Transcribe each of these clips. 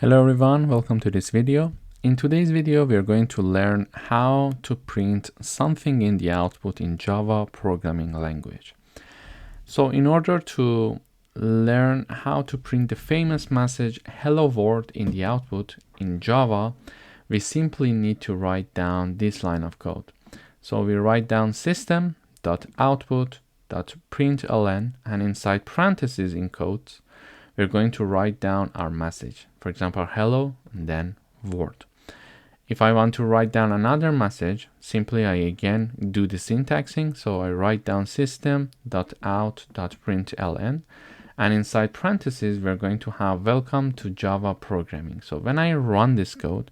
Hello everyone, welcome to this video. In today's video, we are going to learn how to print something in the output in Java programming language. So in order to learn how to print the famous message hello world in the output in Java, we simply need to write down this line of code. So we write down system.output.println, and inside parentheses in quotes, we're going to write down our message. For example, hello and then world. If I want to write down another message, simply I again do the syntaxing. So I write down system.out.println, and inside parentheses, we're going to have welcome to Java programming. So when I run this code,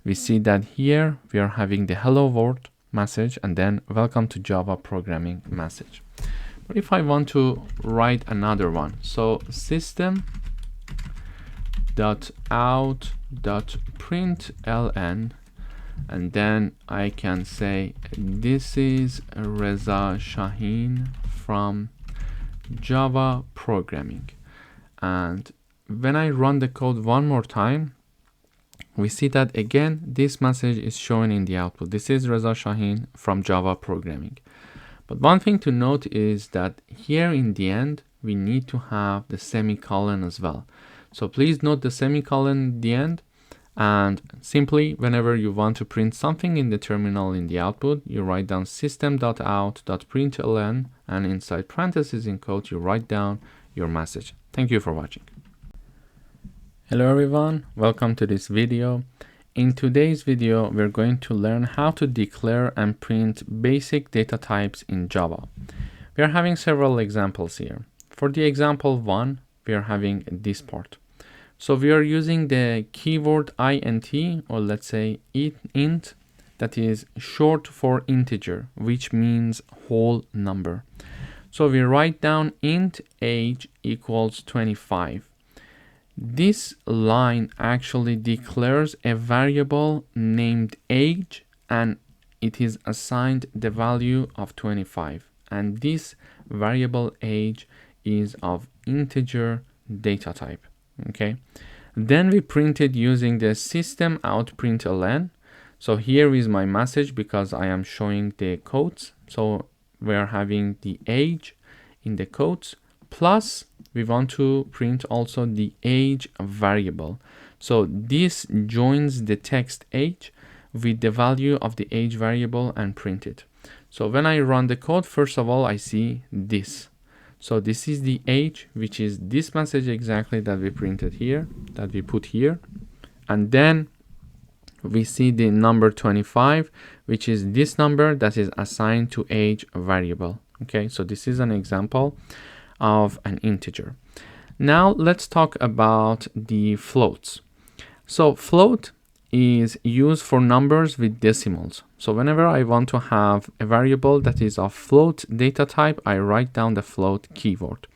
we see that here we are having the hello world message and then welcome to Java programming message. But if I want to write another one, so system.out.println, and then I can say this is Reza Shaheen from Java programming. And when I run the code one more time, we see that again this message is showing in the output. This is Reza Shaheen from Java programming. But one thing to note is that here in the end, we need to have the semicolon as well. So please note the semicolon in the end, and simply whenever you want to print something in the terminal in the output, you write down system.out.println, and inside parentheses in quote, you write down your message. Thank you for watching. Hello everyone, welcome to this video. In today's video, we're going to learn how to declare and print basic data types in Java. We are having several examples here. For the example 1, we are having this part. So we are using the keyword int, or let's say int, that is short for integer, which means whole number. So we write down int age equals 25. This line actually declares a variable named age, and it is assigned the value of 25. And this variable age is of integer data type. Okay. Then we print it using the system out println. So here is my message because I am showing the quotes. So we are having the age in the quotes, plus we want to print also the age variable. So this joins the text age with the value of the age variable and print it. So when I run the code, first of all, I see this. So this is the age, which is this message exactly that we printed here, that we put here. And then we see the number 25, which is this number that is assigned to age variable. Okay, so this is an example of an integer. Now let's talk about the floats. So float is used for numbers with decimals. So whenever I want to have a variable that is of float data type, I write down the float keyword.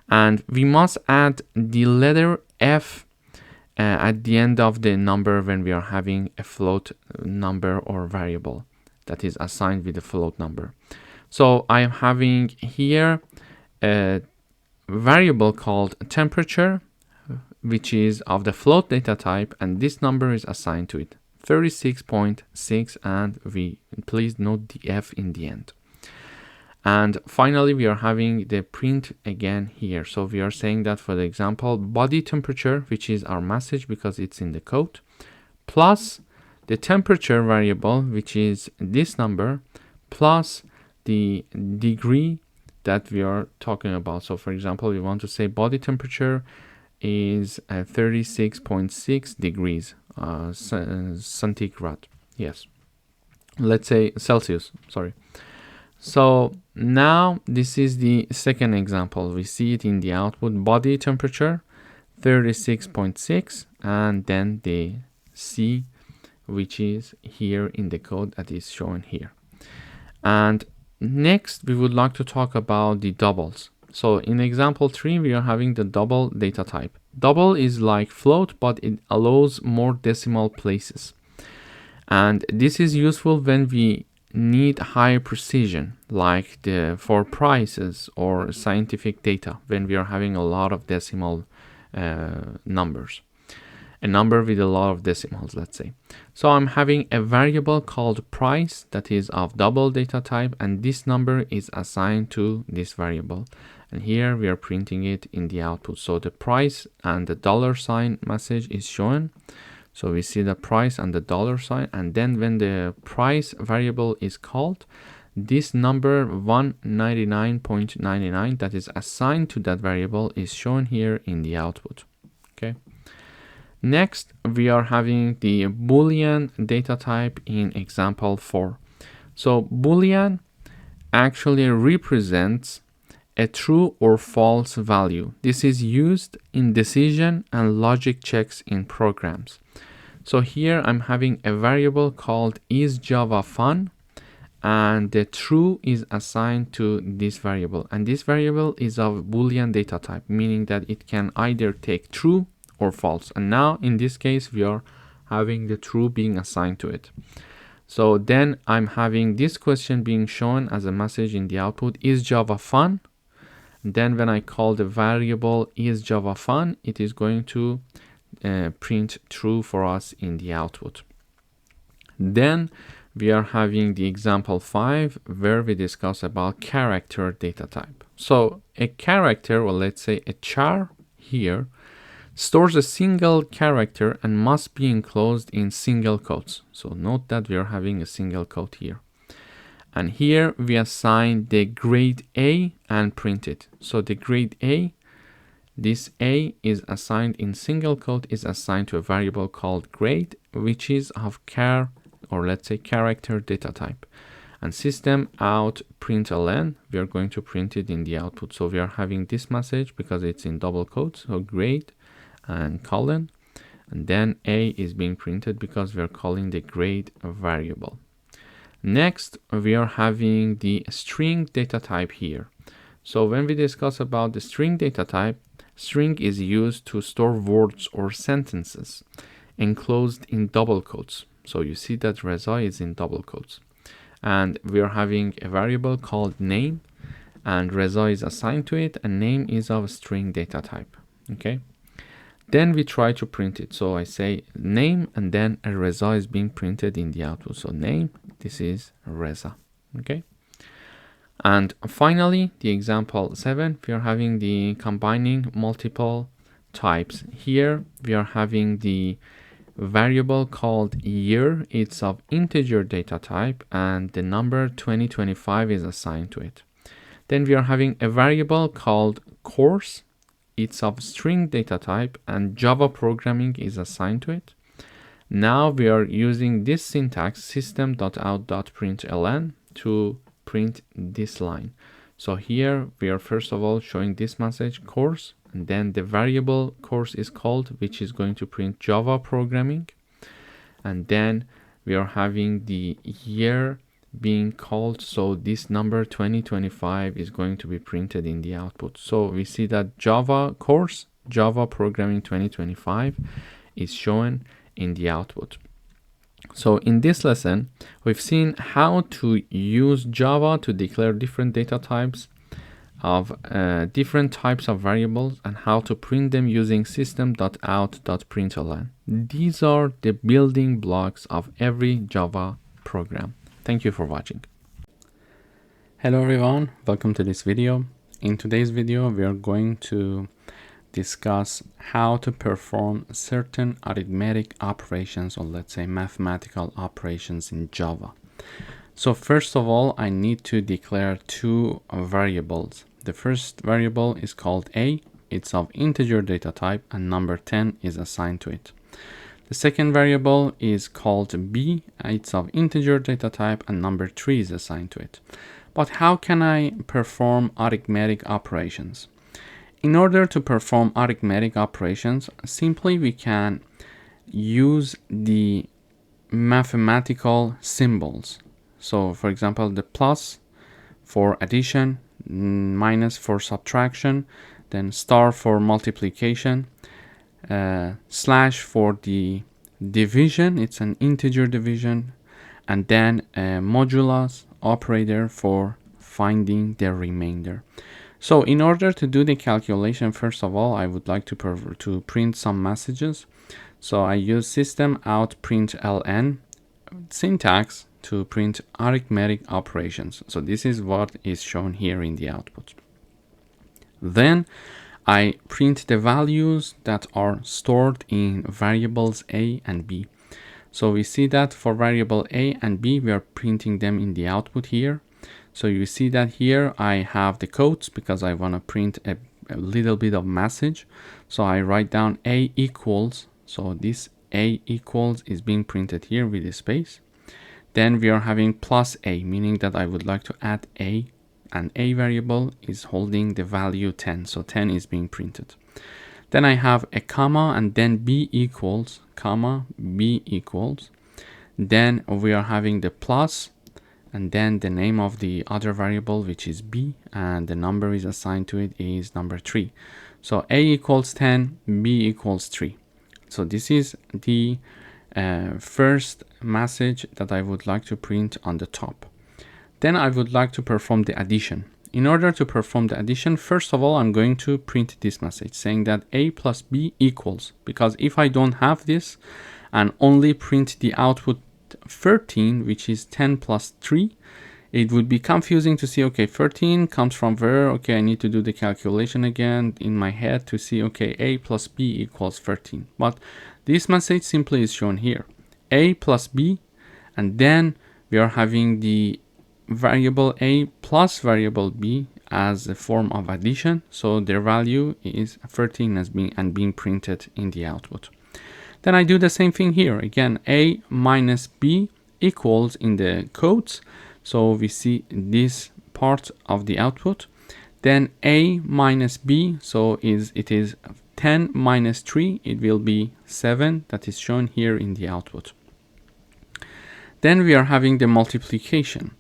And we must add the letter F at the end of the number when we are having a float number or variable that is assigned with a float number. So I am having here a variable called temperature, which is of the float data type, and this number is assigned to it, 36.6, and we please note the F in the end. And finally, we are having the print again here. So we are saying that, for the example, body temperature, which is our message because it's in the code, plus the temperature variable, which is this number, plus the degree that we are talking about. So for example, we want to say body temperature is 36.6 degrees centigrade. Yes, let's say Celsius, sorry. So now this is the second example. We see it in the output, body temperature 36.6, and then the C, which is here in the code that is shown here. And next, we would like to talk about the doubles. So in example 3, we are having the double data type. Double is like float, but it allows more decimal places. And this is useful when we need higher precision, like for prices or scientific data, when we are having a lot of decimal numbers. a number with a lot of decimals, let's say. So I'm having a variable called price that is of double data type, and this number is assigned to this variable. And here we are printing it in the output. So the price and the $sign message is shown. So we see the price and the $sign, and then when the price variable is called, this number 199.99 that is assigned to that variable is shown here in the output. Okay. Next, we are having the Boolean data type in example 4. So Boolean actually represents a true or false value. This is used in decision and logic checks in programs. So here I'm having a variable called isJavaFun, and the true is assigned to this variable, and this variable is of Boolean data type, meaning that it can either take true or false. And now in this case we are having the true being assigned to it. So then I'm having this question being shown as a message in the output, is Java fun? Then when I call the variable is Java fun, it is going to print true for us in the output. Then we are having the example 5 where we discuss about character data type. So a character, or let's say a char here, stores a single character and must be enclosed in single quotes. So note that we are having a single quote here. And here we assign the grade A and print it. So the grade A, this A is assigned in single quote, is assigned to a variable called grade, which is of char, or let's say character data type. And system out println, we are going to print it in the output. So we are having this message because it's in double quotes, so grade and colon, and then A is being printed because we are calling the grade variable. Next, we are having the string data type here. So when we discuss about the string data type, string is used to store words or sentences enclosed in double quotes. So you see that Reza is in double quotes. And we are having a variable called name, and Reza is assigned to it, and name is of string data type. Okay. Then we try to print it. So I say name, and then a Reza is being printed in the output. So name, this is Reza. Okay. And finally, the example 7, we are having the combining multiple types. Here we are having the variable called year. It's of integer data type, and the number 2025 is assigned to it. Then we are having a variable called course. It's of string data type, and Java programming is assigned to it. Now we are using this syntax system.out.println to print this line. So here we are first of all showing this message course, and then the variable course is called, which is going to print Java programming. And then we are having the year being called, so this number 2025 is going to be printed in the output. So we see that Java course, Java programming 2025 is shown in the output. So in this lesson, we've seen how to use Java to declare different data types of different types of variables, and how to print them using system.out.println. These are the building blocks of every Java program. Thank you for watching. Hello everyone, welcome to this video. In today's video, we are going to discuss how to perform certain arithmetic operations, or let's say mathematical operations in Java. So first of all, I need to declare two variables. The first variable is called A. It's of integer data type, and number 10 is assigned to it. The second variable is called B. It's of integer data type, and number 3 is assigned to it. But how can I perform arithmetic operations? In order to perform arithmetic operations, simply we can use the mathematical symbols. So for example, the plus for addition, minus for subtraction, then star for multiplication, slash for the division, it's an integer division, and then a modulus operator for finding the remainder. So in order to do the calculation, first of all, I would like to print some messages. So I use system out println syntax to print arithmetic operations. So this is what is shown here in the output. Then I print the values that are stored in variables a and b. So we see that for variable a and b, we are printing them in the output here. So you see that here I have the codes because I want to print a little bit of message. So I write down a equals. So this a equals is being printed here with a space. Then we are having plus a, meaning that I would like to add a, and a variable is holding the value 10. So 10 is being printed. Then I have a comma and then b equals, comma, b equals. Then we are having the plus and then the name of the other variable, which is b, and the number is assigned to it is number 3. So a equals 10, b equals 3. So this is the first message that I would like to print on the top. Then I would like to perform the addition. In order to perform the addition, first of all, I'm going to print this message saying that a plus b equals, because if I don't have this and only print the output 13, which is 10 plus 3, it would be confusing to see, okay, 13 comes from where? Okay, I need to do the calculation again in my head to see, okay, a plus b equals 13. But this message simply is shown here, a plus b, and then we are having the variable a plus variable b as a form of addition. So their value is 13 as being printed in the output. Then I do the same thing here. Again, a minus b equals in the codes. So we see this part of the output. Then a minus b, so it is 10 minus 3, it will be 7, that is shown here in the output. Then we are having the multiplication.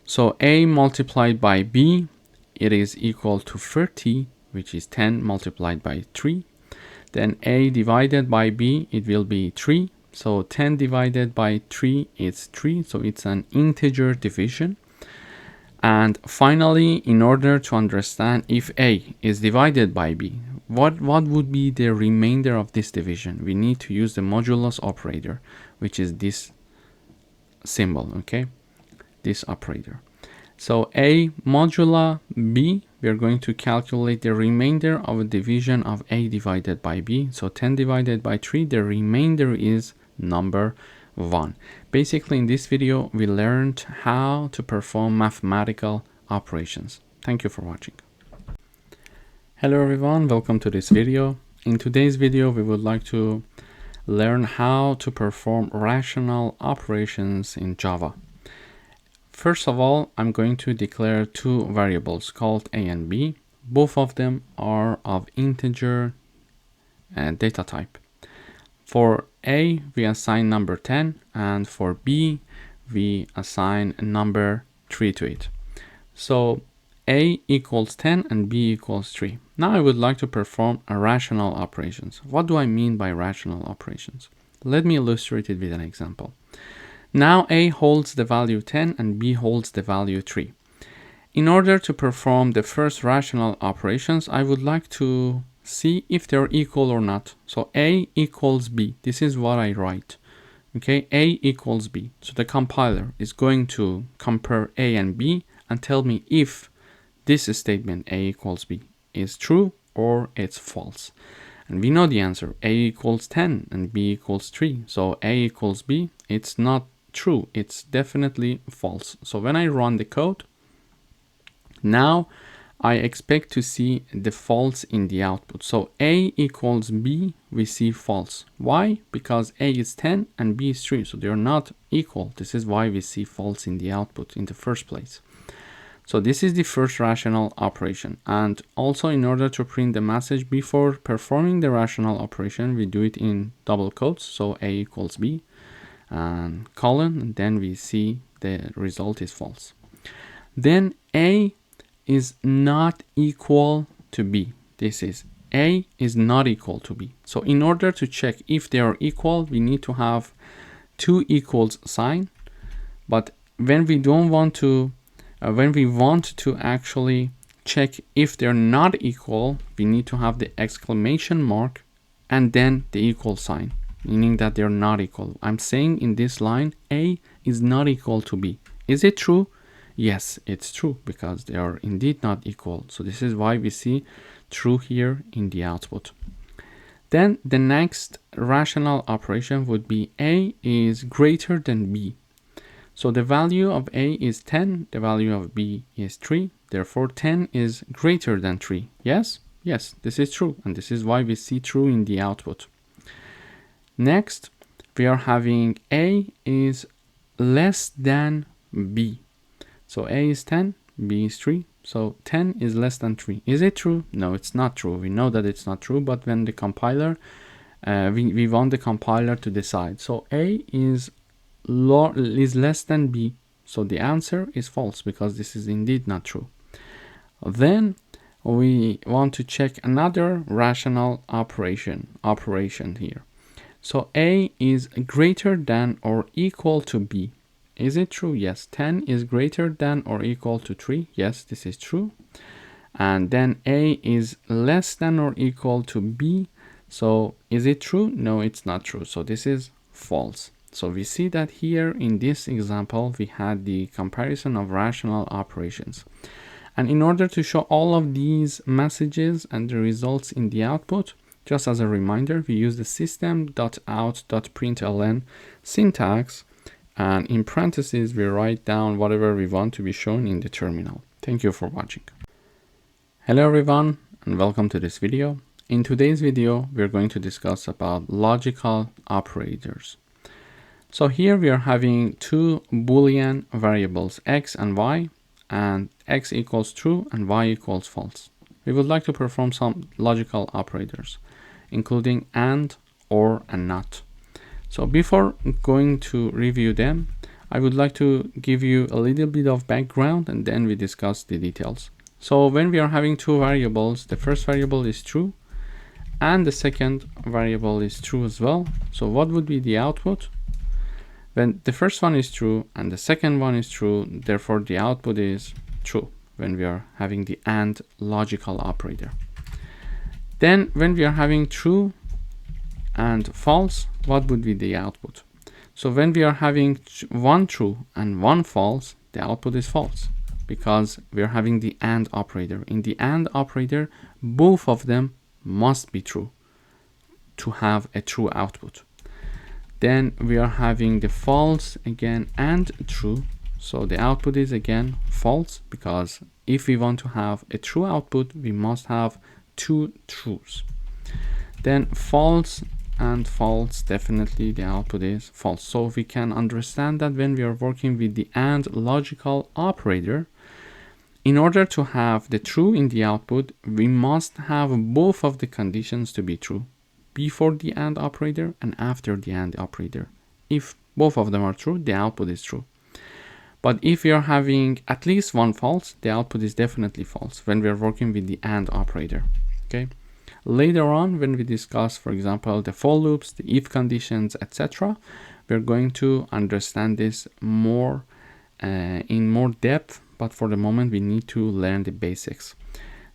So a multiplied by b, it is equal to 30, which is 10 multiplied by 3. Then a divided by b, it will be 3. So 10 divided by 3 is 3. So it's an integer division. And finally, in order to understand if a is divided by b, what would be the remainder of this division? We need to use the modulus operator, which is this symbol, okay? This operator. So a modulo b, we are going to calculate the remainder of a division of a divided by b. So 10 divided by 3, the remainder is number 1. Basically, in this video, we learned how to perform mathematical operations. Thank you for watching. Hello everyone, welcome to this video. In today's video, we would like to learn how to perform rational operations in Java. First of all, I'm going to declare two variables called a and b. Both of them are of integer data type. For a, we assign number 10, and for b, we assign number 3 to it. So a equals 10 and b equals 3. Now I would like to perform a rational operations. What do I mean by rational operations? Let me illustrate it with an example. Now a holds the value 10 and b holds the value 3. In order to perform the first rational operations, I would like to see if they're equal or not. So a equals b. This is what I write. Okay, a equals b. So the compiler is going to compare a and b and tell me if this statement a equals b is true or it's false. And we know the answer. A equals 10 and b equals 3. So a equals b, it's not true. It's definitely false. So when I run the code, now I expect to see the false in the output. So a equals b, we see false. Why? Because a is 10 and b is 3. So they're not equal. This is why we see false in the output in the first place. So this is the first rational operation. And also, in order to print the message before performing the rational operation, we do it in double quotes. So a equals b and colon, and then we see the result is false. Then a is not equal to b. This is a is not equal to b. So in order to check if they are equal, we need to have two equals sign. But when we don't want to when we want to actually check if they're not equal, we need to have the exclamation mark and then the equal sign, meaning that they're not equal. I'm saying in this line, A is not equal to B. Is it true? Yes, it's true, because they are indeed not equal. So this is why we see true here in the output. Then the next rational operation would be A is greater than B. So the value of A is 10, the value of B is 3. Therefore, 10 is greater than 3. Yes? Yes, this is true. And this is why we see true in the output. Next, we are having A is less than B. So A is 10, B is 3. So 10 is less than 3. Is it true? No, it's not true. We know that it's not true, but when the compiler, we want the compiler to decide. So A is less than B. So the answer is false, because this is indeed not true. Then we want to check another rational operation here. So A is greater than or equal to B. Is it true? Yes. 10 is greater than or equal to 3. Yes, this is true. And then A is less than or equal to B. So is it true? No, it's not true. So this is false. So we see that here in this example, we had the comparison of rational operations. And in order to show all of these messages and the results in the output, just as a reminder, we use the system.out.println syntax, and in parentheses, we write down whatever we want to be shown in the terminal. Thank you for watching. Hello everyone, and welcome to this video. In today's video, we're going to discuss about logical operators. So here we are having two Boolean variables, x and y, and x equals true and y equals false. We would like to perform some logical operators, including and, or, and not. So before going to review them, I would like to give you a little bit of background, and then we discuss the details. So when we are having two variables, the first variable is true and the second variable is true as well. So what would be the output? When the first one is true and the second one is true, therefore the output is true when we are having the AND logical operator. Then when we are having true and false, what would be the output? So when we are having one true and one false, the output is false, because we are having the AND operator. In the AND operator, both of them must be true to have a true output. Then we are having the false again and true. So the output is again false, because if we want to have a true output, we must have two truths. Then false and false, definitely the output is false. So we can understand that when we are working with the AND logical operator, in order to have the true in the output, we must have both of the conditions to be true, before the AND operator and after the AND operator. If both of them are true, the output is true. But if we are having at least one false, the output is definitely false when we are working with the AND operator. Okay. Later on, when we discuss, for example, the for loops, the if conditions, etc., we're going to understand this more in more depth. But for the moment, we need to learn the basics.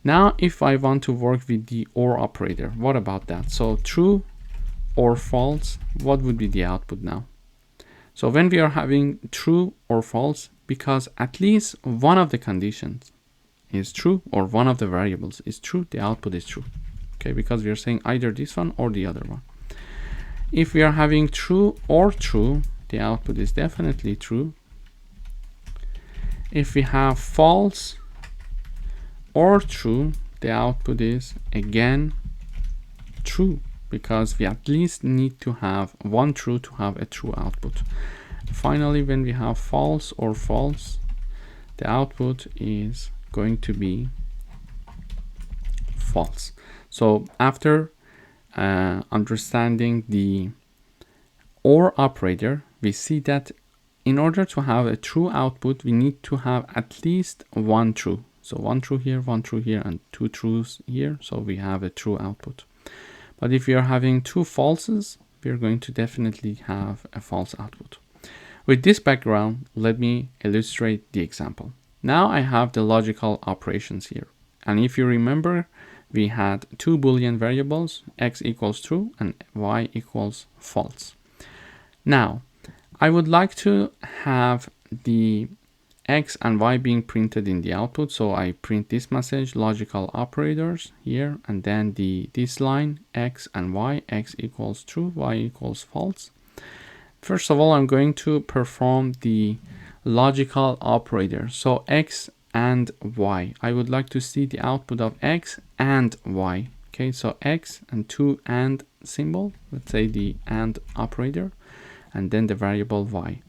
Now, if I want to work with the OR operator, what about that? So true or false, what would be the output now? So when we are having true or false, because at least one of the conditions is true or one of the variables is true, the output is true. Okay, because we are saying either this one or the other one. If we are having true or true, the output is definitely true. If we have false or true, the output is again true, because we at least need to have one true to have a true output. Finally, when we have false or false, the output is going to be false. So after understanding the OR operator, we see that in order to have a true output, we need to have at least one true. So one true here, and two truths here. So we have a true output. But if we are having two falses, we are going to definitely have a false output. With this background, let me illustrate the example. Now I have the logical operations here. And if you remember, we had two Boolean variables, x equals true and y equals false. Now, I would like to have the x and y being printed in the output. So I print this message, logical operators here, and then this line, x and y, x equals true, y equals false. First of all, I'm going to perform the logical operator. So x and y. I would like to see the output of x and y. Okay, so x and two and symbol, let's say the and operator, and then the variable y.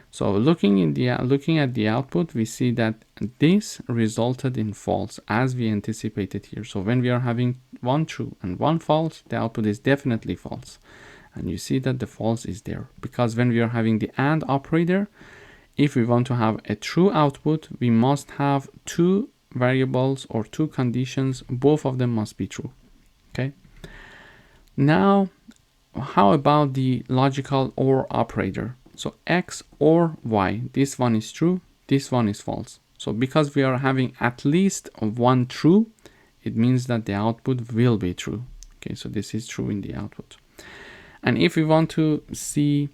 So looking at the output, we see that this resulted in false as we anticipated here. So when we are having one true and one false, the output is definitely false. And you see that the false is there because when we are having the AND operator, if we want to have a true output, we must have two variables or two conditions. Both of them must be true. Okay. Now, how about the logical OR operator? So x or y, this one is true, this one is false. So because we are having at least one true, it means that the output will be true. Okay, so this is true in the output. And if we want to see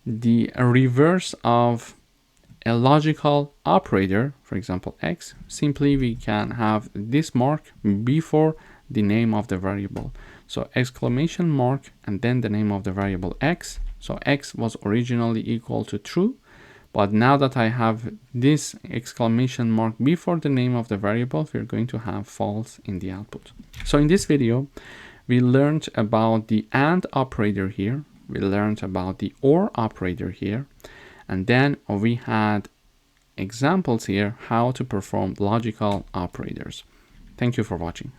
the reverse of a logical operator, for example, x, simply we can have this mark before the name of the variable. So exclamation mark and then the name of the variable x. So x was originally equal to true, but now that I have this exclamation mark before the name of the variable, we're going to have false in the output. So in this video, we learned about the AND operator here. We learned about the OR operator here. And then we had examples here how to perform logical operators. Thank you for watching.